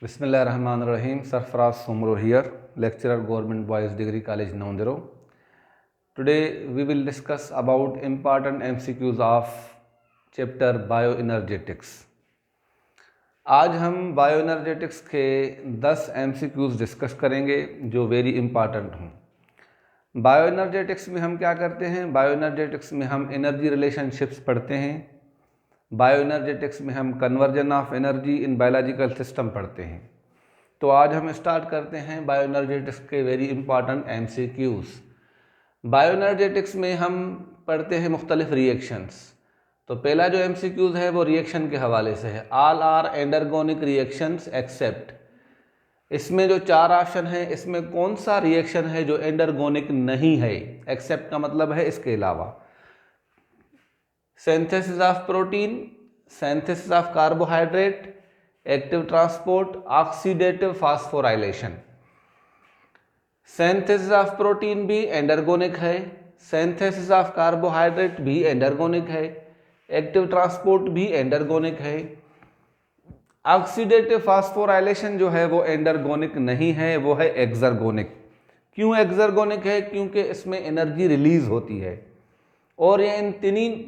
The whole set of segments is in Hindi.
Bismillahirrahmanirrahim. Sarfaraz Sumro here, lecturer, Government Boys Degree College, Naundero. Today we will discuss about important MCQs of chapter Bioenergetics. आज हम बायोएनर्जेटिक्स के 10 MCQs डिस्कस करेंगे जो वेरी इंपॉर्टेंट हों। बायोएनर्जेटिक्स में हम क्या करते हैं? बायोएनर्जेटिक्स में हम एनर्जी रिलेशनशिप्स पढ़ते हैं। बायोएनर्जेटिक्स में हम conversion of energy in biological system पढ़ते हैं। तो आज हम स्टार्ट करते हैं बायोएनर्जेटिक्स के वेरी इंपॉर्टेंट MCQs। बायोएनर्जेटिक्स में हम पढ़ते हैं मुख्तलिफ रिएक्शंस। तो पहला जो MCQs है वो रिएक्शन के हवाले से है। All are endergonic reactions except. इसमें जो 4 ऑप्शन है इसमें कौन सा रिएक्शन है जो एंडरगोनिक नहीं है? एक्सेप्ट का मतलब है इसके अलावा। Synthesis of protein, synthesis of carbohydrate, active transport, oxidative phosphorylation. Synthesis of protein भी एंडरगोनिक है, सिंथेसिस ऑफ कार्बोहाइड्रेट भी एंडरगोनिक है, एक्टिव ट्रांसपोर्ट भी एंडरगोनिक है। ऑक्सीडेटिव फास्फोराइलेशन जो है वो एंडरगोनिक नहीं है, वो है एक्सर्गोनिक। क्यों एक्सर्गोनिक है? क्योंकि इसमें एनर्जी रिलीज होती है और ये इन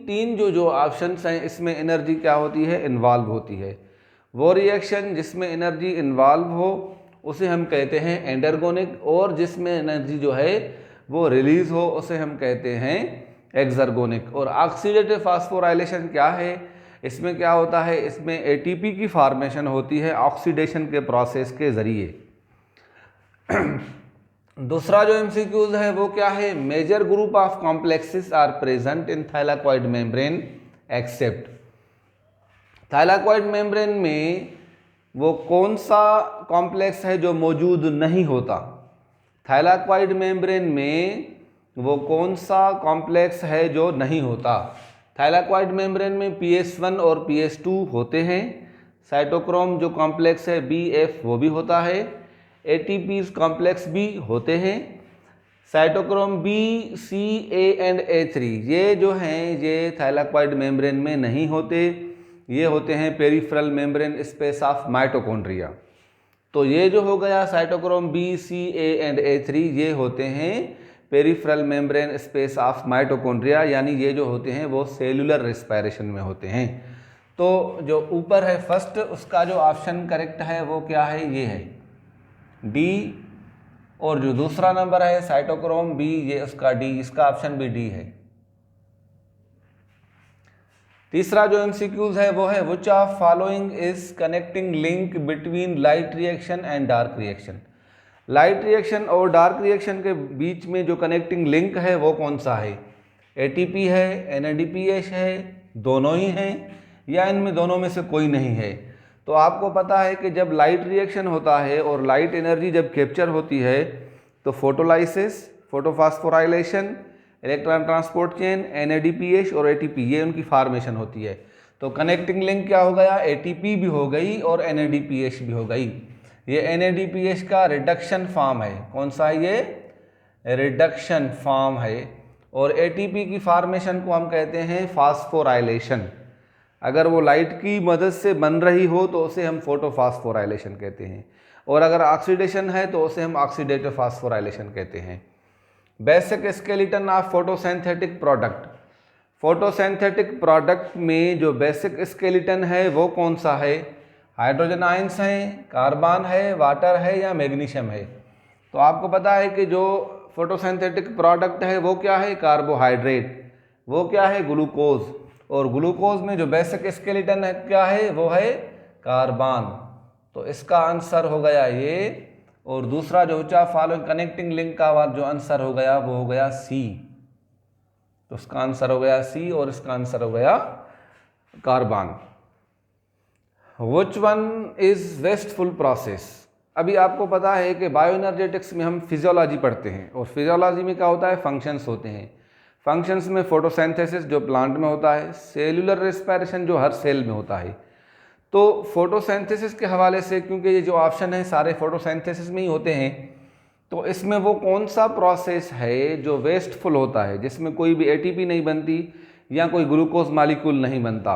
तीन जो ऑप्शंस हैं इसमें एनर्जी क्या होती है? इन्वॉल्व होती है। वो रिएक्शन जिसमें एनर्जी इन्वॉल्व हो उसे हम कहते हैं एंडरगोनिक, और जिसमें एनर्जी जो है वो रिलीज हो उसे हम कहते हैं एक्सर्गोनिक। और ऑक्सीडेटिव फास्फोराइलेशन क्या है? इसमें क्या होता है? इसमें ATP की फॉर्मेशन होती है ऑक्सीडेशन के प्रोसेस के ज़रिए। दूसरा जो MCQs है वो क्या है? Major group of complexes are present in thylakoid membrane except. Thylakoid membrane में वो कौन सा कॉम्प्लेक्स है जो मौजूद नहीं होता? थाइलाकॉइड मेम्ब्रेन में वो कौन सा कॉम्प्लेक्स है जो नहीं होता? थाइलाकॉइड मेम्ब्रेन में PS1 और PS2 होते हैं। साइटोक्रोम जो कॉम्प्लेक्स है BF वो भी होता है। ATPs कॉम्प्लेक्स भी होते हैं। Cytochrome B, C, A and A3 ये जो हैं ये थाइलाकॉइड मेम्ब्रेन में नहीं होते, ये होते हैं peripheral membrane space of mitochondria. तो ये जो हो गया cytochrome B, C, A and A3 ये होते हैं peripheral membrane space of mitochondria, यानी ये जो होते हैं वो सेलुलर रेस्पिरेशन में होते हैं। तो जो ऊपर है फर्स्ट उसका जो ऑप्शन करेक्ट है वो क्या है? ये है D। और जो दूसरा नंबर है साइटोक्रोम B ये उसका D, इसका ऑप्शन भी D है। तीसरा जो MCQs है वो है which of following is connecting link between light reaction and dark reaction. Light reaction और डार्क रिएक्शन के बीच में जो कनेक्टिंग लिंक है वो कौन सा है? ATP है, NADPH है, दोनों ही हैं, या इनमें दोनों में से कोई नहीं है? तो आपको पता है कि जब लाइट रिएक्शन होता है और लाइट एनर्जी जब कैप्चर होती है तो photolysis, photophosphorylation, electron transport chain, NADPH और ATP ये उनकी फॉर्मेशन होती है। तो कनेक्टिंग लिंक क्या हो गया? ATP भी हो गई और NADPH भी हो गई। ये NADPH का रिडक्शन फॉर्म है। कौन सा है ये? रिडक्शन फॉर्म है। और ATP की फॉर्मेशन को हम कहते हैं फास्फोराइलेशन। अगर वो लाइट की मदद से बन रही हो तो उसे हम फोटोफॉस्फोराइलेशन कहते हैं, और अगर ऑक्सीडेशन है तो उसे हम ऑक्सीडेटिव फास्फोराइलेशन कहते हैं। Basic skeleton of photosynthetic product. Photosynthetic product में जो बेसिक स्केलेटन है वो कौन सा है? हाइड्रोजन आयंस हैं, कार्बन है, वाटर है या मैग्नीशियम है? तो आपको पता है कि जो फोटोसिंथेटिक प्रोडक्ट है वो क्या है? कार्बोहाइड्रेट। वो क्या है? ग्लूकोज। और ग्लूकोज में जो बेसिक स्केलेटन है क्या है? वो है कार्बन। तो इसका आंसर हो गया ये। और दूसरा जो फॉलोइंग कनेक्टिंग लिंक का जो आंसर हो गया वो हो गया C। तो इसका आंसर हो गया C और इसका आंसर हो गया carbon. Which one is wasteful process? अभी आपको पता है कि बायोएनर्जेटिक्स में हम फिजियोलॉजी पढ़ते हैं, और फिजियोलॉजी में क्या होता है? फंक्शंस होते हैं। फंक्शंस में फोटोसिंथेसिस जो प्लांट में होता है, सेलुलर रेस्पिरेशन जो हर सेल में होता है। तो फोटोसिंथेसिस के हवाले से, क्योंकि ये जो ऑप्शन है सारे फोटोसिंथेसिस में ही होते हैं, तो इसमें वो कौन सा प्रोसेस है जो वेस्टफुल होता है, जिसमें कोई भी ATP नहीं बनती या कोई ग्लूकोज मॉलिक्यूल नहीं बनता?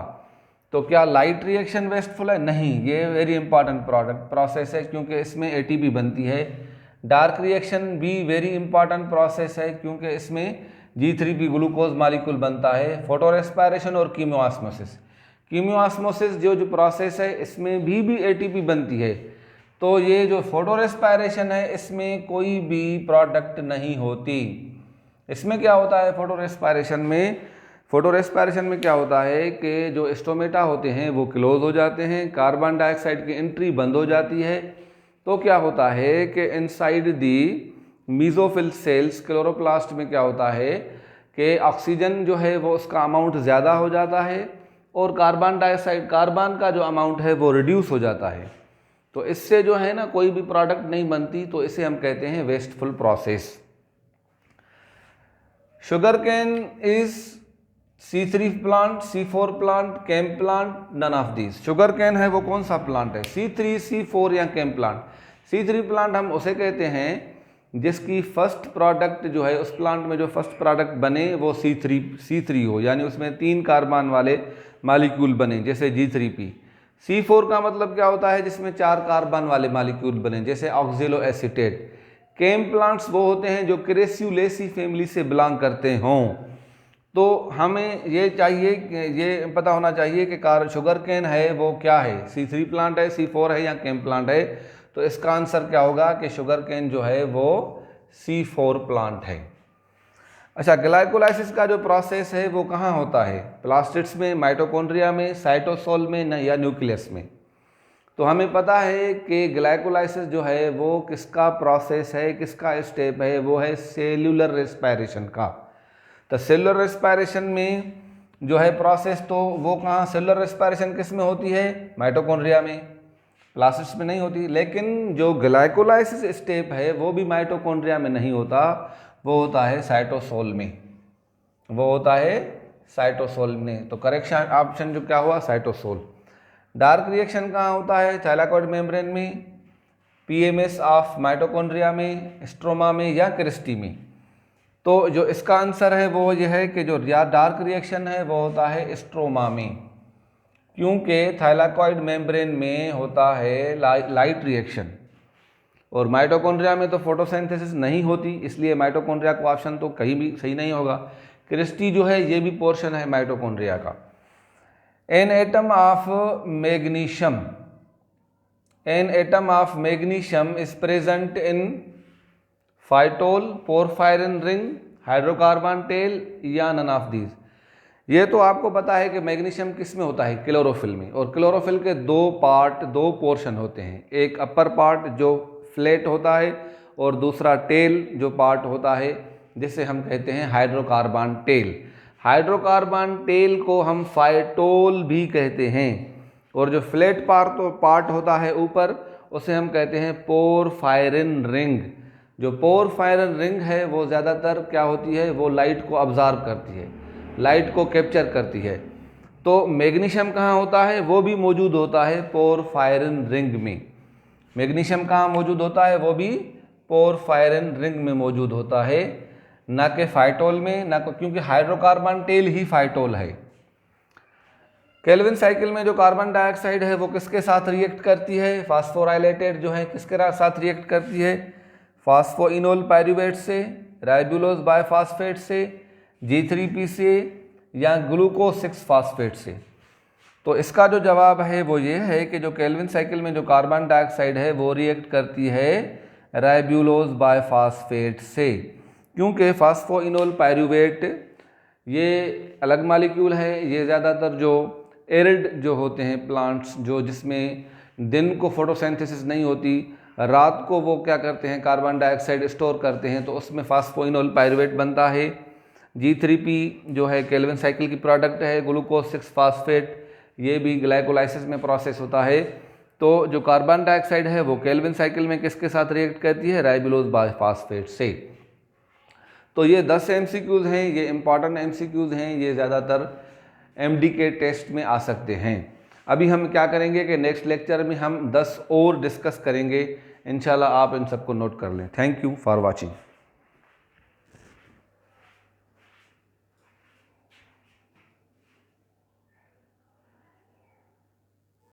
तो क्या लाइट रिएक्शन वेस्टफुल है? नहीं, ये वेरी इंपॉर्टेंट प्रोसेस है क्योंकि इसमें एटीपी बनती है। डार्क रिएक्शन भी वेरी इंपॉर्टेंट प्रोसेस है क्योंकि इसमें G3P ग्लूकोज मॉलिक्यूल बनता है। फोटो रेस्पायरेशन और कीमोऑस्मोसिस, कीमोऑस्मोसिस जो प्रोसेस है इसमें भी एटीपी बनती है। तो ये जो फोटो रेस्पायरेशन है इसमें कोई भी प्रोडक्ट नहीं होती। इसमें क्या होता है फोटो रेस्पायरेशन में क्या होता है कि जो स्टोमेटा होते हैं वो क्लोज हो जाते हैं, कार्बन डाइऑक्साइड की एंट्री बंद हो जाती है। तो क्या होता है कि inside the mesophyll cells chloroplast में क्या होता है कि ऑक्सीजन जो है वो उसका अमाउंट ज़्यादा हो जाता है और कार्बन डाइऑक्साइड, कार्बन का जो अमाउंट है वो रिड्यूस हो जाता है। तो इससे जो है ना कोई भी प्रोडक्ट नहीं बनती, तो इसे हम कहते हैं wasteful process. Sugar cane is C3 plant, C4 plant, CAM plant, none of these. Sugar cane है वो कौन सा प्लांट है? C3, C4 या केम प्लांट। C3 प्लांट हम उसे कहते हैं जिसकी फर्स्ट प्रोडक्ट जो है, उस प्लांट में जो फर्स्ट प्रोडक्ट बने वो C3 हो, यानी उसमें 3 कार्बन वाले मॉलिक्यूल बने जैसे G3P। C4 का मतलब क्या होता है? जिसमें 4 कार्बन वाले मॉलिक्यूल बने जैसे ऑक्जेलो एसीटेट। केम प्लांट्स वो होते हैं जो क्रेस्युलेसी फैमिली से बिलोंग करते हों। तो हमें ये चाहिए, ये पता होना चाहिए कि शुगर कैन है वो क्या है, C3 प्लांट है, C4 है या केम प्लांट है। तो इसका आंसर क्या होगा कि शुगर कैन जो है वो C4 प्लांट है। अच्छा, ग्लाइकोलाइसिस का जो प्रोसेस है वो कहाँ होता है? प्लास्टिड्स में, माइटोकॉन्ड्रिया में, साइटोसोल में या न्यूक्लियस में। तो हमें पता है कि ग्लाइकोलाइसिस जो है वो किसका प्रोसेस है, किसका स्टेप है? वो है सेल्यूलर रेस्पायरेशन का। तो सेलुलर रेस्पायरेशन में जो है प्रोसेस, तो वो कहाँ, सेलुलर रेस्पायरेशन किस में होती है? माइटोकॉन्ड्रिया में, प्लास्टिड्स में नहीं होती। लेकिन जो ग्लाइकोलाइसिस स्टेप है वो भी माइटोकॉन्ड्रिया में नहीं होता, वो होता है साइटोसोल में, वो होता है साइटोसोल में। तो करेक्शन ऑप्शन जो क्या हुआ? साइटोसोल। डार्क रिएक्शन कहाँ होता है? थाइलाकॉइड मेम्ब्रेन में, PMS ऑफ माइटोकॉन्ड्रिया में, स्ट्रोमा में या क्रिस्टी में। तो जो इसका आंसर है वो ये है कि जो डार्क रिएक्शन है वो होता है स्ट्रोमा में, क्योंकि थाइलाकॉइड मेम्ब्रेन में होता है लाइट रिएक्शन और माइटोकॉन्ड्रिया में तो फोटोसिंथेसिस नहीं होती, इसलिए माइटोकॉन्ड्रिया का ऑप्शन तो कहीं भी सही नहीं होगा। क्रिस्टी जो है ये भी पोर्शन है माइटोकॉन्ड्रिया का। An atom of magnesium is present in phytol, porphyrin ring, hydrocarbon tail या नन ऑफ दीज। ये तो आपको पता है कि मैग्नीशियम किस में होता है? क्लोरोफिल में। और क्लोरोफिल के दो पोर्शन होते हैं, एक अपर पार्ट जो फ्लैट होता है और दूसरा टेल जो पार्ट होता है जिसे हम कहते हैं हाइड्रोकार्बन टेल। हाइड्रोकार्बन टेल को हम फाइटोल भी कहते हैं और जो फ्लैट पार्ट होता है ऊपर उसे हम कहते हैं पोरफायरिन रिंग। जो पोरफायरिन रिंग है वो ज़्यादातर क्या होती है? वो लाइट को ऑब्जर्व करती है, लाइट को कैप्चर करती है। तो मैग्नीशियम कहाँ होता है? वो भी मौजूद होता है पोरफायरिन रिंग में। मैग्नीशियम कहाँ मौजूद होता है? वो भी पोरफायरिन रिंग में मौजूद होता है, ना कि फाइटोल में, ना क्योंकि हाइड्रोकार्बन टेल ही फाइटोल है। केल्विन साइकिल में जो कार्बन डाइऑक्साइड है वो किसके साथ रिएक्ट करती है? फास्फोराइलेटेड जो है किसके साथ रिएक्ट करती है? फास्फोइनोल पायरुवेट से, राइबुलोज बायफॉस्फेट से, G3P से या ग्लूकोज 6 फास्फेट से। तो इसका जो जवाब है वो ये है कि जो केल्विन साइकिल में जो कार्बन डाइऑक्साइड है वो रिएक्ट करती है राइबुलोज बायफॉस्फेट से, क्योंकि फास्फोइनोल पायरुवेट ये अलग मॉलिक्यूल है। ये ज़्यादातर जो एरिड जो होते हैं प्लांट्स, जो जिसमें दिन को फोटोसिंथेसिस नहीं होती, रात को वो क्या करते हैं? कार्बन डाइऑक्साइड स्टोर करते हैं, तो उसमें फास्फोइनोल पायरुवेट बनता है। G3P जो है केल्विन साइकिल की प्रोडक्ट है, ग्लूकोज 6 फास्फेट, ये भी ग्लाइकोलाइसिस में प्रोसेस होता है। तो जो कार्बन डाइऑक्साइड है वो केल्विन साइकिल में किसके साथ रिएक्ट करती है? राइबुलोज बायफॉस्फेट से। तो ये 10 MCQs हैं, ये इंपॉर्टेंट MCQs हैं, ये ज़्यादातर MD के टेस्ट में आ सकते हैं। अभी हम क्या करेंगे कि नेक्स्ट लेक्चर में हम 10 और डिस्कस करेंगे, इंशाल्लाह आप इन सबको नोट कर लें। Thank you for watching.